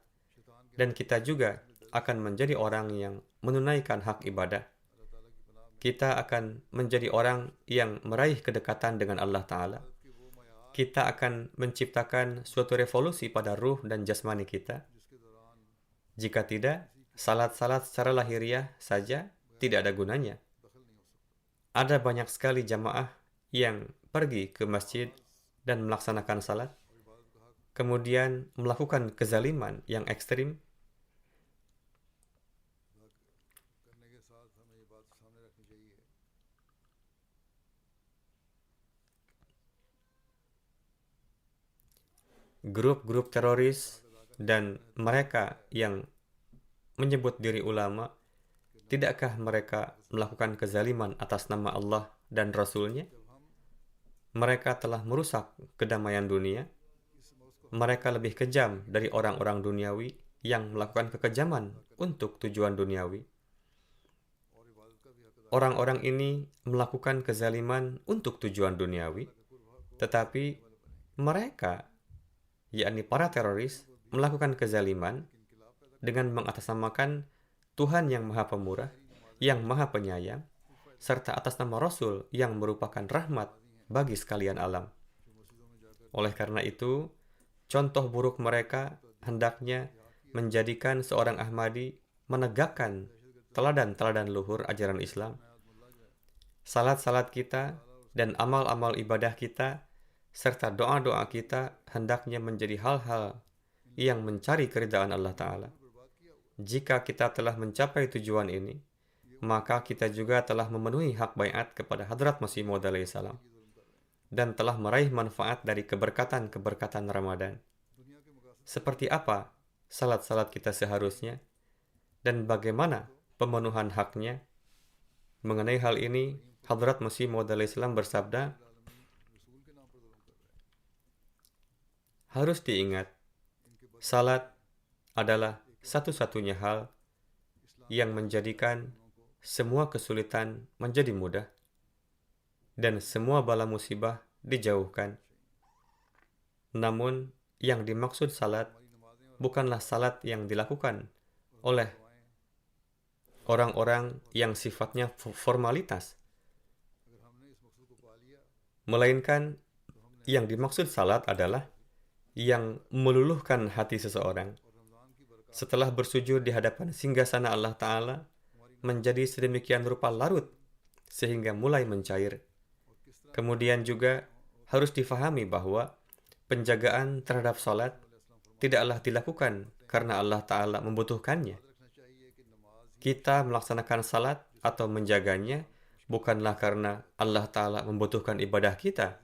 dan kita juga akan menjadi orang yang menunaikan hak ibadah. Kita akan menjadi orang yang meraih kedekatan dengan Allah Ta'ala. Kita akan menciptakan suatu revolusi pada ruh dan jasmani kita. Jika tidak, salat-salat secara lahiriah saja tidak ada gunanya. Ada banyak sekali jamaah yang pergi ke masjid dan melaksanakan salat, kemudian melakukan kezaliman yang ekstrim. Grup-grup teroris dan mereka yang menyebut diri ulama, tidakkah mereka melakukan kezaliman atas nama Allah dan Rasul-Nya? Mereka telah merusak kedamaian dunia. Mereka lebih kejam dari orang-orang duniawi yang melakukan kekejaman untuk tujuan duniawi. Orang-orang ini melakukan kezaliman untuk tujuan duniawi, tetapi mereka, yakni para teroris, melakukan kezaliman dengan mengatasnamakan Tuhan yang Maha Pemurah, yang Maha Penyayang, serta atas nama Rasul yang merupakan rahmat bagi sekalian alam. Oleh karena itu, contoh buruk mereka hendaknya menjadikan seorang Ahmadi menegakkan teladan-teladan luhur ajaran Islam. Salat-salat kita dan amal-amal ibadah kita serta doa-doa kita hendaknya menjadi hal-hal yang mencari keridhaan Allah Ta'ala. Jika kita telah mencapai tujuan ini, maka kita juga telah memenuhi hak baiat kepada Hadrat Masih Maud alaihissalam dan telah meraih manfaat dari keberkatan-keberkatan Ramadan. Seperti apa salat-salat kita seharusnya dan bagaimana pemenuhan haknya. Mengenai hal ini, Hadrat Masih Maud Islam bersabda, harus diingat, salat adalah satu-satunya hal yang menjadikan semua kesulitan menjadi mudah dan semua bala musibah dijauhkan. Namun, yang dimaksud salat bukanlah salat yang dilakukan oleh orang-orang yang sifatnya formalitas, melainkan yang dimaksud salat adalah yang meluluhkan hati seseorang setelah bersujud di hadapan singgasana Allah Ta'ala menjadi sedemikian rupa larut sehingga mulai mencair. Kemudian juga harus difahami bahwa penjagaan terhadap salat tidaklah dilakukan karena Allah Ta'ala membutuhkannya. Kita melaksanakan salat atau menjaganya bukanlah karena Allah Ta'ala membutuhkan ibadah kita.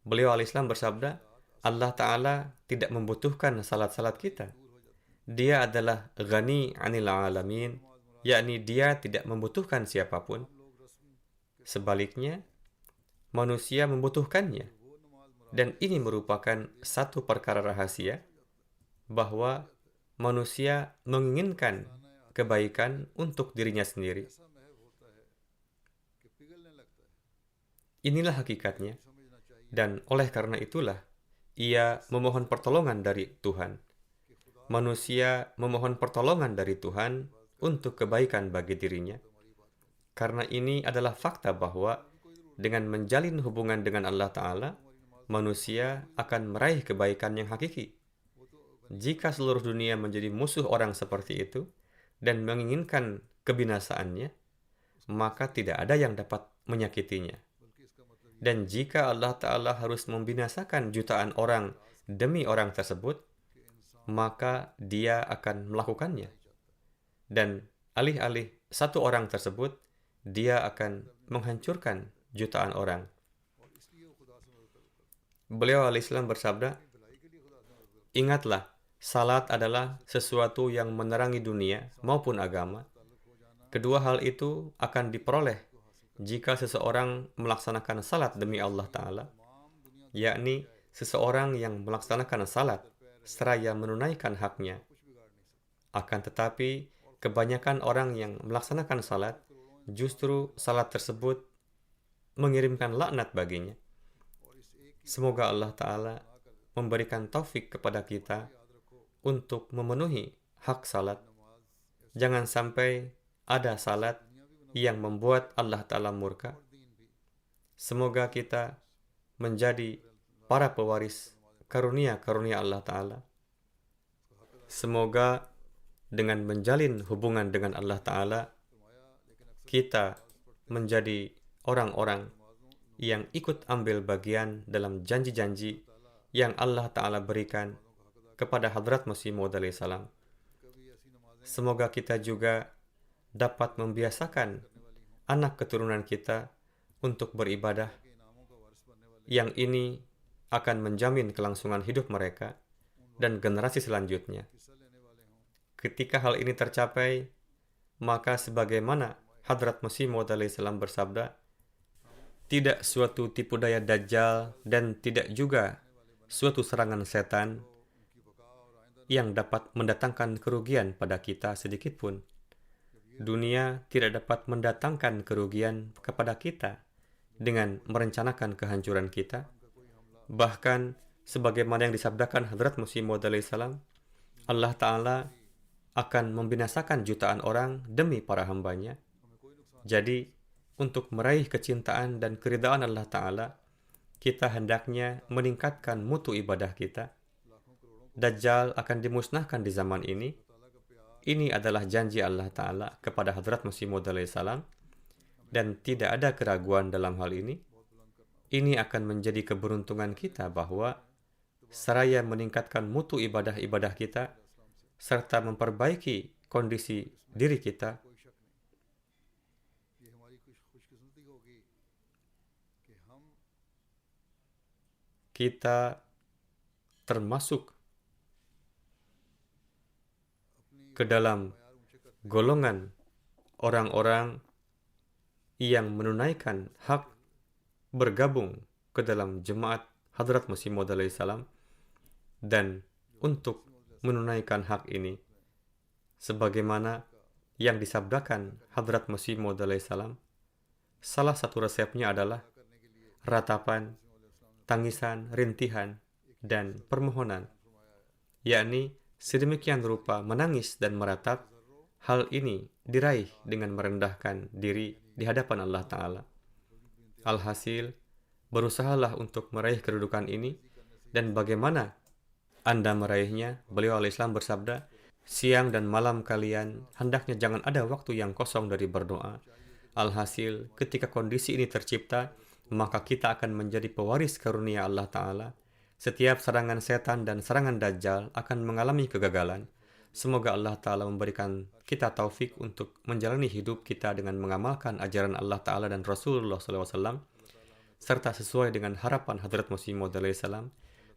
Beliau al-Islam bersabda, Allah Ta'ala tidak membutuhkan salat-salat kita. Dia adalah ghani 'anil alamin, yakni dia tidak membutuhkan siapapun. Sebaliknya, manusia membutuhkannya. Dan ini merupakan satu perkara rahasia bahwa manusia menginginkan kebaikan untuk dirinya sendiri. Inilah hakikatnya. Dan oleh karena itulah, ia memohon pertolongan dari Tuhan. Manusia memohon pertolongan dari Tuhan untuk kebaikan bagi dirinya. Karena ini adalah fakta bahwa dengan menjalin hubungan dengan Allah Ta'ala, manusia akan meraih kebaikan yang hakiki. Jika seluruh dunia menjadi musuh orang seperti itu dan menginginkan kebinasaannya, maka tidak ada yang dapat menyakitinya. Dan jika Allah Ta'ala harus membinasakan jutaan orang demi orang tersebut, maka dia akan melakukannya. Dan alih-alih satu orang tersebut, dia akan menghancurkan jutaan orang. Beliau al-Islam bersabda, ingatlah, salat adalah sesuatu yang menerangi dunia maupun agama. Kedua hal itu akan diperoleh jika seseorang melaksanakan salat demi Allah Ta'ala, yakni seseorang yang melaksanakan salat seraya menunaikan haknya. Akan tetapi, kebanyakan orang yang melaksanakan salat, justru salat tersebut mengirimkan laknat baginya. Semoga Allah Ta'ala memberikan taufik kepada kita untuk memenuhi hak salat. Jangan sampai ada salat yang membuat Allah Ta'ala murka. Semoga kita menjadi para pewaris karunia-karunia Allah Ta'ala. Semoga dengan menjalin hubungan dengan Allah Ta'ala, kita menjadi orang-orang yang ikut ambil bagian dalam janji-janji yang Allah Ta'ala berikan kepada Hadrat Masih Maud salam. Semoga kita juga dapat membiasakan anak keturunan kita untuk beribadah. Yang ini akan menjamin kelangsungan hidup mereka dan generasi selanjutnya. Ketika hal ini tercapai, maka sebagaimana Hadrat Masih Maud salam bersabda, tidak suatu tipu daya Dajjal dan tidak juga suatu serangan setan yang dapat mendatangkan kerugian pada kita sedikit pun. Dunia tidak dapat mendatangkan kerugian kepada kita dengan merencanakan kehancuran kita. Bahkan, sebagaimana yang disabdakan Hadrat Masih Maud salam, Allah Ta'ala akan membinasakan jutaan orang demi para hambanya. Jadi, untuk meraih kecintaan dan keridaan Allah Ta'ala, kita hendaknya meningkatkan mutu ibadah kita. Dajjal akan dimusnahkan di zaman ini. Ini adalah janji Allah Ta'ala kepada Hadrat Masih Maud salam, dan tidak ada keraguan dalam hal ini. Ini akan menjadi keberuntungan kita bahwa seraya meningkatkan mutu ibadah-ibadah kita serta memperbaiki kondisi diri kita, kita termasuk ke dalam golongan orang-orang yang menunaikan hak bergabung ke dalam jemaat Hadrat Masih Maud alaihissalam, dan untuk menunaikan hak ini sebagaimana yang disabdakan Hadrat Masih Maud alaihissalam, salah satu resepnya adalah ratapan, tangisan, rintihan, dan permohonan, yakni sedemikian rupa menangis dan meratap. Hal ini diraih dengan merendahkan diri di hadapan Allah Ta'ala. Alhasil, berusahalah untuk meraih kedudukan ini, dan bagaimana Anda meraihnya? Beliau alaihissalam bersabda, siang dan malam kalian hendaknya jangan ada waktu yang kosong dari berdoa. Alhasil, ketika kondisi ini tercipta, maka kita akan menjadi pewaris karunia Allah Ta'ala. Setiap serangan setan dan serangan Dajjal akan mengalami kegagalan. Semoga Allah Ta'ala memberikan kita taufik untuk menjalani hidup kita dengan mengamalkan ajaran Allah Ta'ala dan Rasulullah SAW, serta sesuai dengan harapan Hadrat Masih Maud alaihissalam,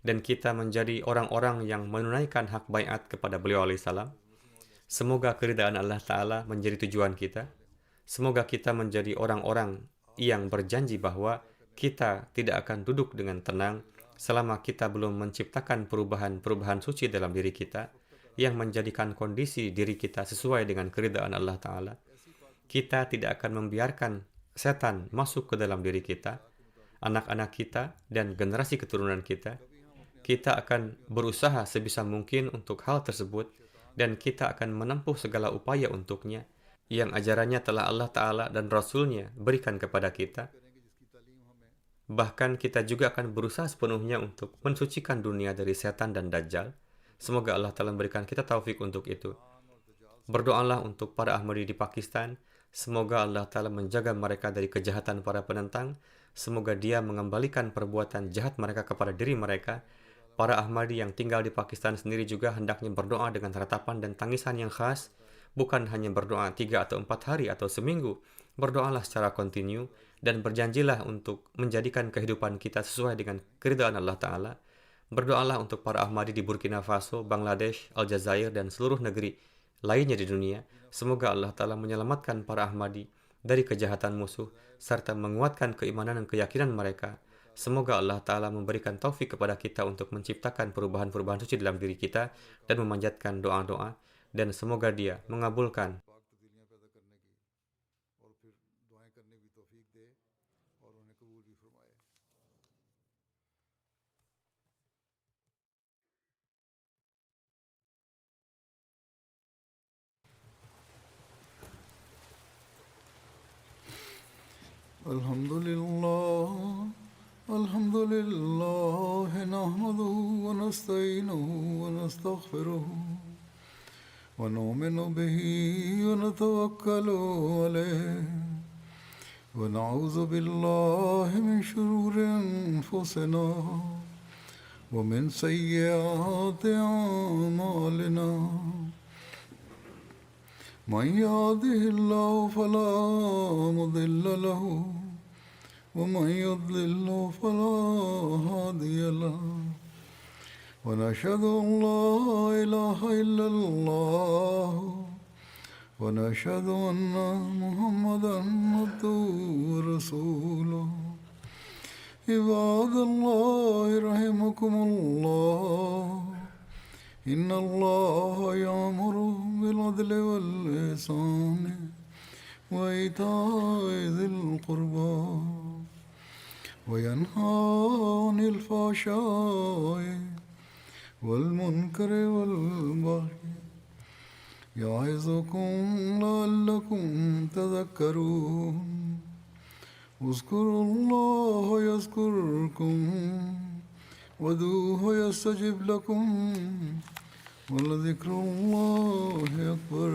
dan kita menjadi orang-orang yang menunaikan hak baiat kepada beliau alaihissalam. Semoga keridaan Allah Ta'ala menjadi tujuan kita. Semoga kita menjadi orang-orang yang berjanji bahwa kita tidak akan duduk dengan tenang selama kita belum menciptakan perubahan-perubahan suci dalam diri kita yang menjadikan kondisi diri kita sesuai dengan keridaan Allah Ta'ala. Kita tidak akan membiarkan setan masuk ke dalam diri kita, anak-anak kita, dan generasi keturunan kita. Kita akan berusaha sebisa mungkin untuk hal tersebut, dan kita akan menempuh segala upaya untuknya yang ajarannya telah Allah Ta'ala dan Rasulnya berikan kepada kita. Bahkan kita juga akan berusaha sepenuhnya untuk mensucikan dunia dari setan dan Dajjal. Semoga Allah Ta'ala memberikan kita taufik untuk itu. Berdoalah untuk para Ahmadi di Pakistan. Semoga Allah Ta'ala menjaga mereka dari kejahatan para penentang. Semoga Dia mengembalikan perbuatan jahat mereka kepada diri mereka. Para Ahmadi yang tinggal di Pakistan sendiri juga hendaknya berdoa dengan ratapan dan tangisan yang khas. Bukan hanya berdoa 3 atau 4 hari atau seminggu. Berdoalah secara kontinu dan berjanjilah untuk menjadikan kehidupan kita sesuai dengan keridaan Allah Ta'ala. Berdoalah untuk para Ahmadi di Burkina Faso, Bangladesh, Aljazair, dan seluruh negeri lainnya di dunia. Semoga Allah Ta'ala menyelamatkan para Ahmadi dari kejahatan musuh, serta menguatkan keimanan dan keyakinan mereka. Semoga Allah Ta'ala memberikan taufik kepada kita untuk menciptakan perubahan-perubahan suci dalam diri kita dan memanjatkan doa-doa. Dan semoga Dia mengabulkan Alhamdulillah, alhamdulillah, nahmaduhu wa nasta'inuhu wa nastaghfiruhu wa nu'minu bihi wa natawakkalu alayhi wa na'udzu billahi min shururi anfusina wa min sayyiati a'malina. من يهده الله فلا مضل له ومن يضلل فلا هادي له ونشهد أن لا إله إلا الله ونشهد أن محمدا عبده ورسوله. عباد الله رحمكم الله، إن الله يأمر بالعدل والإحسان وإيتاء ذي القربى وينهى عن الفحشاء والمنكر والبغي يعظكم لعلكم تذكرون. اذكروا الله يذكركم وادعوه يستجب لكم ولذكر الله أكبر.